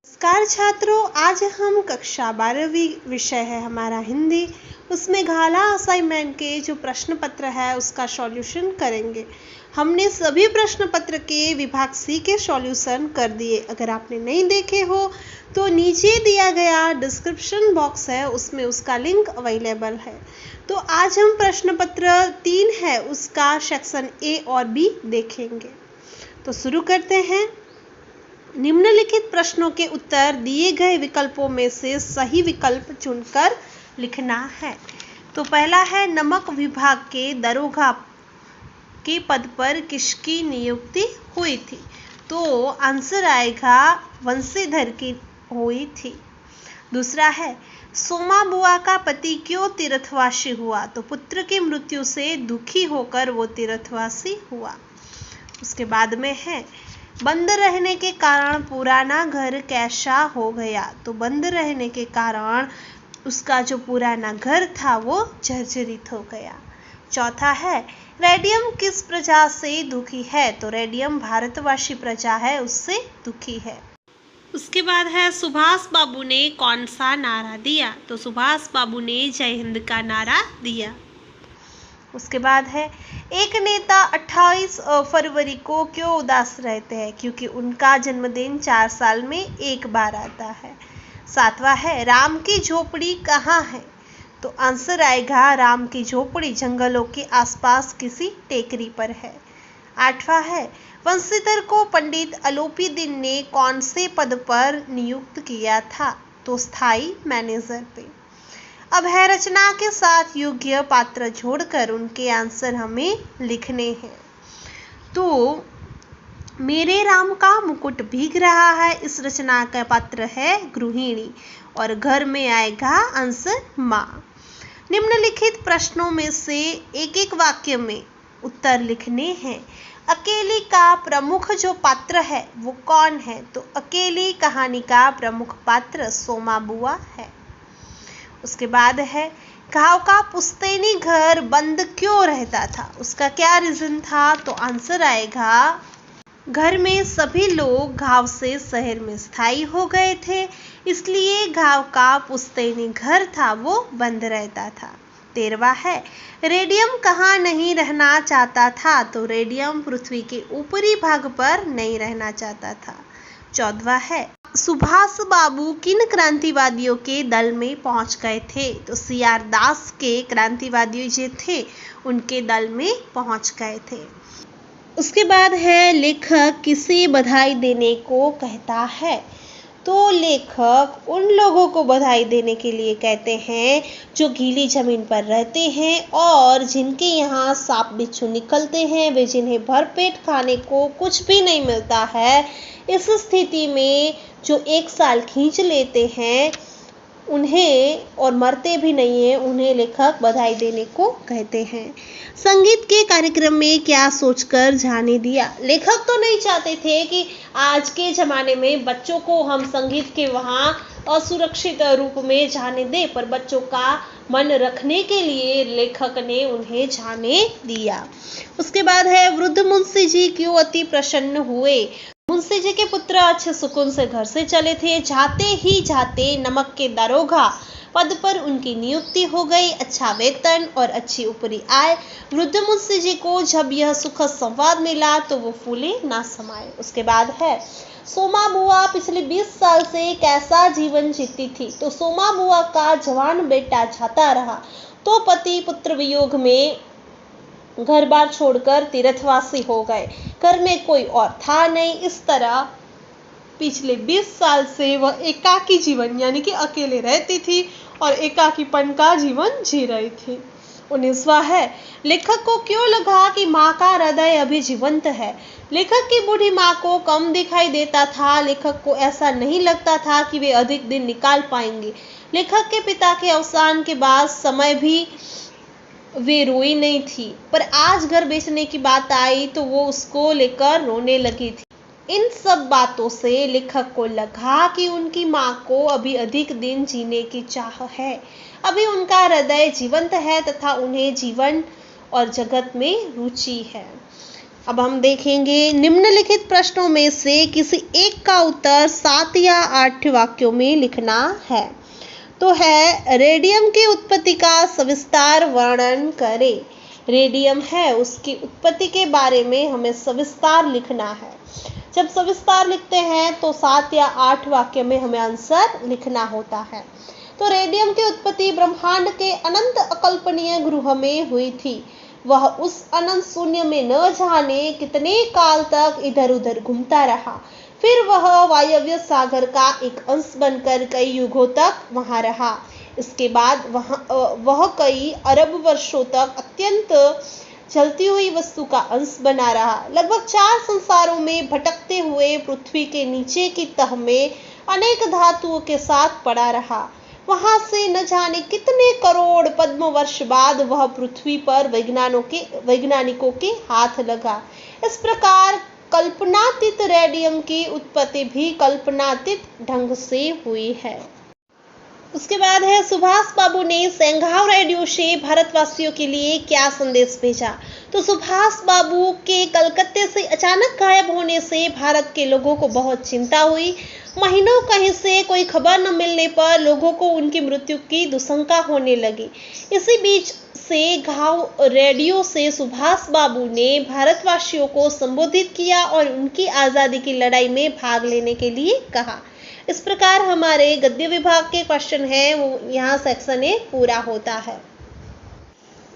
नमस्कार छात्रों, आज हम कक्षा 12वीं विषय है हमारा हिंदी। उसमें घाला असाइनमेंट के जो प्रश्न पत्र है उसका सॉल्यूशन करेंगे। हमने सभी प्रश्न पत्र के विभाग सी के सॉल्यूशन कर दिए। अगर आपने नहीं देखे हो तो नीचे दिया गया डिस्क्रिप्शन बॉक्स है, उसमें उसका लिंक अवेलेबल है। तो आज हम प्रश्न पत्र 3 है उसका सेक्शन ए और बी देखेंगे। तो शुरू करते हैं। निम्नलिखित प्रश्नों के उत्तर दिए गए विकल्पों में से सही विकल्प चुनकर लिखना है। तो पहला है, नमक विभाग के दरोगा के पद पर किसकी नियुक्ति हुई थी? तो आंसर आएगा वंशीधर की हुई थी। दूसरा है, सोमा बुआ का पति क्यों तीर्थवासी हुआ? तो पुत्र की मृत्यु से दुखी होकर वो तीर्थवासी हुआ। उसके बाद में है, बंद रहने के कारण पुराना घर कैसा हो गया? तो बंद रहने के कारण उसका जो पुराना घर था वो जर्जरित हो गया। चौथा है, रेडियम किस प्रजा से दुखी है? तो रेडियम भारतवासी प्रजा है, उससे दुखी है। उसके बाद है, सुभाष बाबू ने कौन सा नारा दिया? तो सुभाष बाबू ने जय हिंद का नारा दिया। उसके बाद है, एक नेता 28 फरवरी को क्यों उदास रहते हैं? क्योंकि उनका जन्मदिन 4 साल में एक बार आता है। सातवां है, राम की झोपड़ी कहाँ है? तो आंसर आएगा राम की झोपड़ी जंगलों के आसपास किसी टेकरी पर है। आठवां है, वंशीधर को पंडित अलोपीदीन ने कौन से पद पर नियुक्त किया था? तो स्थायी मैनेजर पे। अब है, रचना के साथ योग्य पात्र जोड़कर उनके आंसर हमें लिखने हैं। तो मेरे राम का मुकुट भीग रहा है, इस रचना का पात्र है गृहिणी और घर में आएगा आंसर माँ। निम्नलिखित प्रश्नों में से एक एक वाक्य में उत्तर लिखने हैं। अकेली का प्रमुख जो पात्र है वो कौन है? तो अकेली कहानी का प्रमुख पात्र सोमा बुआ है। उसके बाद है, गांव का पुश्तैनी घर बंद क्यों रहता था? उसका क्या रीजन था? तो आंसर आएगा घर में सभी लोग गांव से शहर में स्थायी हो गए थे, इसलिए गांव का पुश्तैनी घर था वो बंद रहता था। 13वां है, रेडियम कहाँ नहीं रहना चाहता था? तो रेडियम पृथ्वी के ऊपरी भाग पर नहीं रहना चाहता था। 14वां है, सुभाष बाबू किन क्रांतिवादियों के दल में पहुंच गए थे? तो सीआर दास के क्रांतिवादी जो थे उनके दल में पहुंच गए थे। उसके बाद है, लेखक किसे बधाई देने को कहता है? तो लेखक उन लोगों को बधाई देने के लिए कहते हैं जो गीली जमीन पर रहते हैं और जिनके यहाँ सांप बिच्छू निकलते हैं, वे जिन्हें भरपेट खाने को कुछ भी नहीं मिलता है। इस स्थिति में जो 1 साल खींच लेते हैं उन्हें और मरते भी नहीं है, उन्हें लेखक बधाई देने को कहते हैं। संगीत के कार्यक्रम में क्या सोचकर जाने दिया? लेखक तो नहीं चाहते थे कि आज के ज़माने में बच्चों को हम संगीत के वहाँ असुरक्षित रूप में जाने दें, पर बच्चों का मन रखने के लिए लेखक ने उन्हें जाने दिया। उसके बाद है, वृद्ध मुंशी जी क्यों अति प्रसन्न हुए? मुंशी जी के पुत्र अच्छे सुकून से घर से चले थे, जाते ही जाते नमक के दरोगा पद पर उनकी नियुक्ति हो गई, अच्छा वेतन और अच्छी ऊपरी आय। वृद्ध मुंशी जी को जब यह सुखद संवाद मिला तो वो फूले ना समाये। उसके बाद है, सोमा बुआ पिछले 20 साल से कैसा जीवन जीती थी? तो सोमा बुआ का जवान बेटा जाता रहा तो पति पुत्र वियोग में घर बार छोड़कर तीर्थवासी हो गए, घर में कोई और था नहीं। इस तरह पिछले 20 साल से वह एकाकी जीवन यानी कि अकेले रहती थी और एकाकीपन का जीवन जी रही थी। 19वां है, लेखक को क्यों लगा कि माँ का हृदय अभी जीवंत है? लेखक की बूढ़ी माँ को कम दिखाई देता था, लेखक को ऐसा नहीं लगता था कि वे अधिक दिन निकाल पाएंगे। लेखक के पिता के अवसान के बाद समय भी वे रोई नहीं थी, पर आज घर बेचने की बात आई तो वो उसको लेकर रोने लगी थी। इन सब बातों से लेखक को लगा कि उनकी माँ को अभी अधिक दिन जीने की चाह है, अभी उनका हृदय जीवंत है तथा उन्हें जीवन और जगत में रुचि है। अब हम देखेंगे निम्नलिखित प्रश्नों में से किसी एक का उत्तर 7 या 8 वाक्यों में लिखना है। तो है रेडियम की उत्पत्ति का सविस्तार वर्णन करें। रेडियम है उसकी उत्पत्ति के बारे में हमें सविस्तार लिखना है। जब सविस्तार लिखते हैं तो 7 या 8 वाक्य में हमें आंसर लिखना होता है। तो रेडियम की उत्पत्ति ब्रह्मांड के अनंत अकल्पनीय ग्रह में हुई थी। वह उस अनंत शून्य में न जाने कितने काल तक इधर उधर घूमता रहा। फिर वह वायव्य सागर का एक अंश बनकर कई युगों तक वहां रहा। इसके बाद वह कई अरब वर्षों तक अत्यंत चलती हुई वस्तु का अंश बना रहा। लगभग 4 संसारों में भटकते हुए पृथ्वी के नीचे की तह में अनेक धातुओं के साथ पड़ा रहा। वहां से न जाने कितने करोड़ पद्म वर्ष बाद वह पृथ्वी पर वैज्ञानिकों के हाथ लगा। इस प्रकार कल्पनातीत रेडियम की उत्पत्ति भी कल्पनातीत ढंग से हुई है। उसके बाद है सुभाष बाबू ने सेंघाव रेडियो से भारतवासियों के लिए क्या संदेश भेजा। तो सुभाष बाबू के कलकत्ते से अचानक गायब होने से भारत के लोगों को बहुत चिंता हुई। महीनों कहीं से कोई खबर न मिलने पर लोगों को उनकी मृत्यु की दुशंका होने लगी। इसी बीच से घाव रेडियो से सुभाष बाबू ने भारतवासियों को संबोधित किया और उनकी आज़ादी की लड़ाई में भाग लेने के लिए कहा। इस प्रकार हमारे गद्य विभाग के क्वेश्चन है वो यहाँ सेक्शन ए पूरा होता है।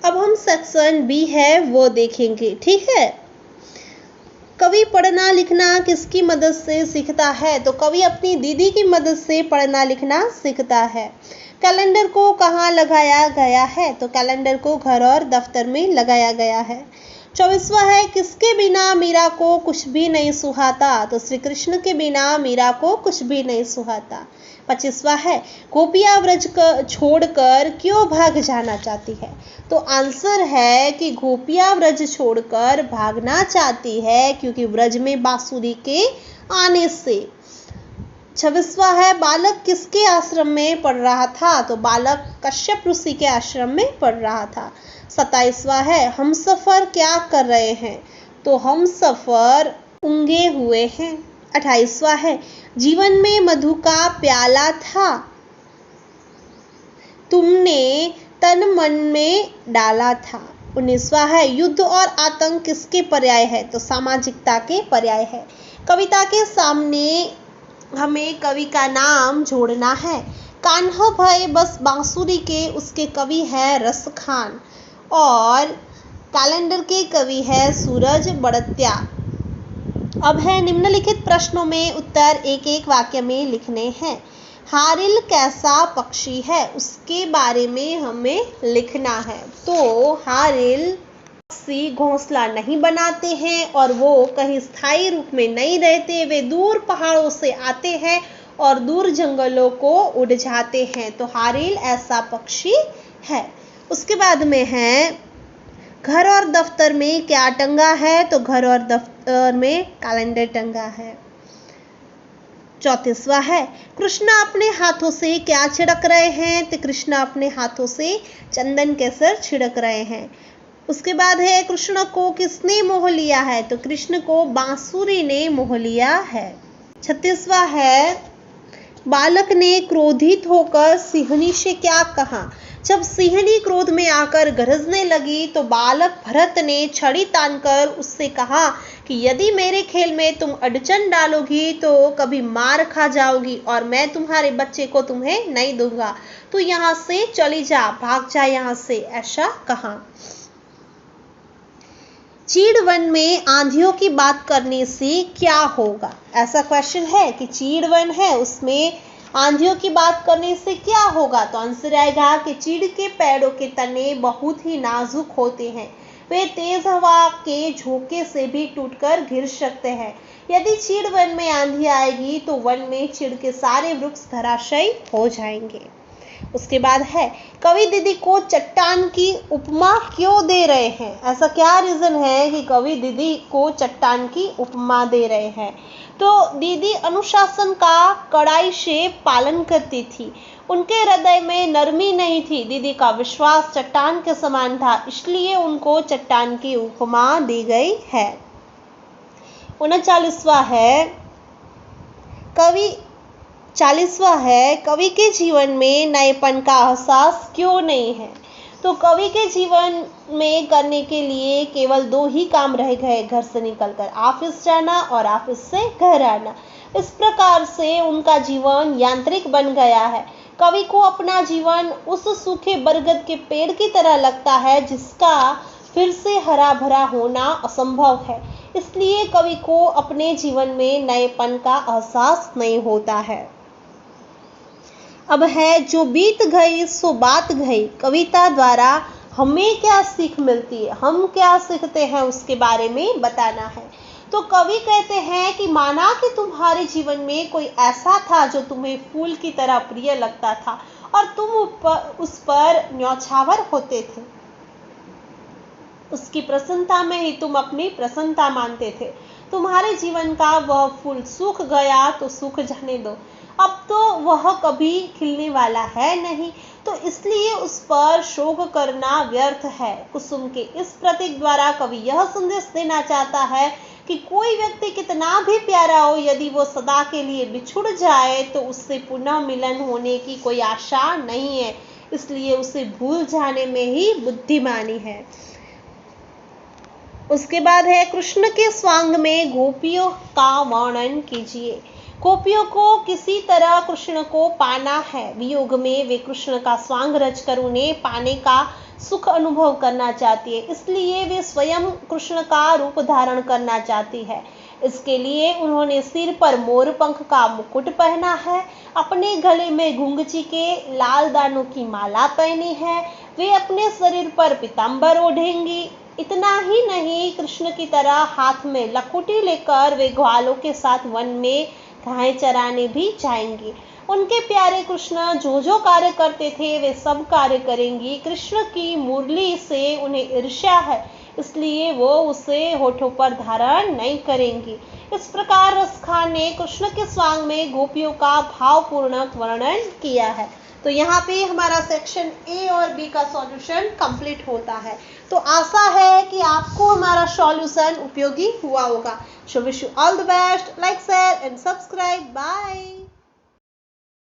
अब हम सेक्शन बी है वो देखेंगे, ठीक है। कवि पढ़ना लिखना किसकी मदद से सीखता है। तो कवि अपनी दीदी की मदद से पढ़ना लिखना सीखता है। कैलेंडर को कहाँ लगाया गया है। तो कैलेंडर को घर और दफ्तर में लगाया गया है। 24वां है किसके बिना मीरा को कुछ भी नहीं सुहाता। तो श्री कृष्ण के बिना मीरा को कुछ भी नहीं सुहाता। 25वां है गोपियाँ व्रज छोड़कर क्यों भाग जाना चाहती है। तो आंसर है कि गोपियाँ व्रज छोड़कर भागना चाहती है क्योंकि व्रज में बांसुरी के आने से। 26वां है बालक किसके आश्रम में पढ़ रहा था। तो बालक कश्यप ऋषि के आश्रम में पढ़ रहा था। 27वां है हम सफर क्या कर रहे हैं। तो हम सफर ऊँघे हुए हैं। 28वां है जीवन में मधु का प्याला था, तुमने तन मन में डाला था। 19वां है युद्ध और आतंक किसके पर्याय है। तो सामाजिकता के पर्याय है। कविता के सामने हमें कवि का नाम जोड़ना है। कान्हा भय बस बांसुरी के उसके कवि है रस खान और कैलेंडर के कवि है सूरज बड़त्या। अब है निम्नलिखित प्रश्नों में उत्तर एक एक वाक्य में लिखने हैं। हारिल कैसा पक्षी है उसके बारे में हमें लिखना है। तो हारिल पक्षी घोंसला नहीं बनाते हैं और वो कहीं स्थायी रूप में नहीं रहते। वे दूर पहाड़ों से आते हैं और दूर जंगलों को उड़ जाते हैं। तो हारिल ऐसा पक्षी है। उसके बाद में है घर और दफ्तर में क्या टंगा है। तो घर और दफ्तर में कैलेंडर टंगा है। 34वां है कृष्ण अपने हाथों से क्या छिड़क रहे हैं। तो कृष्ण अपने हाथों से चंदन केसर छिड़क रहे हैं। उसके बाद है कृष्ण को किसने मोह लिया है। तो कृष्ण को बांसुरी ने मोह लिया है। 36वां है बालक ने क्रोधित होकर सिंहनी से क्या कहा। जब सिंहनी क्रोध में आकर गरजने लगी तो बालक भरत ने छड़ी तानकर उससे कहा कि यदि मेरे खेल में तुम अड़चन डालोगी तो कभी मार खा जाओगी और मैं तुम्हारे बच्चे को तुम्हें नहीं दूंगा। तो यहाँ से चली जा, भाग जा यहाँ से, ऐसा कहा। चीड़ वन में आंधियों की बात करने से क्या होगा। ऐसा क्वेश्चन है कि चीड़ वन है उसमें आंधियों की बात करने से क्या होगा। तो आंसर आएगा कि चीड़ के पेड़ों के तने बहुत ही नाजुक होते हैं। वे तेज हवा के झोंके से भी टूटकर गिर सकते हैं। यदि चीड़ वन में आंधी आएगी तो वन में चीड़ के सारे वृक्ष धराशायी हो जाएंगे। उसके बाद है कवि दीदी को चट्टान की उपमा क्यों दे रहे हैं। ऐसा क्या रीजन है कि कवि दीदी को चट्टान की उपमा दे रहे हैं। तो दीदी अनुशासन का कड़ाई से पालन करती थी। उनके हृदय में नरमी नहीं थी। दीदी का विश्वास चट्टान के समान था, इसलिए उनको चट्टान की उपमा दी गई है। 39वां है कवि के जीवन में नएपन का एहसास क्यों नहीं है। तो कवि के जीवन में करने के लिए केवल 2 ही काम रह गए, घर से निकलकर ऑफिस जाना और ऑफिस से घर आना। इस प्रकार से उनका जीवन यांत्रिक बन गया है। कवि को अपना जीवन उस सूखे बरगद के पेड़ की तरह लगता है जिसका फिर से हरा भरा होना असंभव है। इसलिए कवि को अपने जीवन में नएपन का एहसास नहीं होता है। अब है जो बीत गई सो बात गई। कविता द्वारा हमें क्या सीख मिलती है, हम क्या सीखते हैं, उसके बारे में बताना है। तो कवि कहते हैं कि माना कि तुम्हारे जीवन में कोई ऐसा था जो तुम्हें फूल की तरह प्रिय लगता था और तुम उस पर न्यौछावर होते थे। उसकी प्रसन्नता में ही तुम अपनी प्रसन्नता मानते थे। तुम्हारे जीवन का वह फूल सूख गया तो सूख जाने दो, अब तो वह कभी खिलने वाला है नहीं, तो इसलिए उस पर शोक करना व्यर्थ है। कुसुम के इस प्रतीक द्वारा कवि यह संदेश देना चाहता है कि कोई व्यक्ति कितना भी प्यारा हो, यदि वो सदा के लिए बिछुड़ जाए तो उससे पुनः मिलन होने की कोई आशा नहीं है, इसलिए उसे भूल जाने में ही बुद्धिमानी है। उसके बाद है कृष्ण के स्वांग में गोपियों का वर्णन कीजिए। गोपियों को किसी तरह कृष्ण को पाना है। वियोग में वे कृष्ण का स्वांग रचकर उन्हें पाने का सुख अनुभव करना चाहती है, इसलिए वे स्वयं कृष्ण का रूप धारण करना चाहती है। इसके लिए उन्होंने सिर पर मोर पंख का मुकुट पहना है, अपने गले में घुंघची के लाल दानों की माला पहनी है, वे अपने शरीर पर पीताम्बर ओढ़ेंगी। इतना ही नहीं, कृष्ण की तरह हाथ में लकुटी लेकर वे ग्वालों के साथ वन में गायें चराने भी जाएंगी। उनके प्यारे कृष्ण जो जो कार्य करते थे वे सब कार्य करेंगी। कृष्ण की मुरली से उन्हें ईर्ष्या है, इसलिए वो उसे होठों पर धारण नहीं करेंगी। इस प्रकार रसखा ने कृष्ण के स्वांग में गोपियों का भावपूर्ण वर्णन किया है। तो यहाँ पे हमारा सेक्शन ए और बी का सॉल्यूशन कंप्लीट होता है। तो आशा है कि आपको हमारा सॉल्यूशन उपयोगी हुआ होगा। So wish you all the best. Like, share and subscribe. Bye.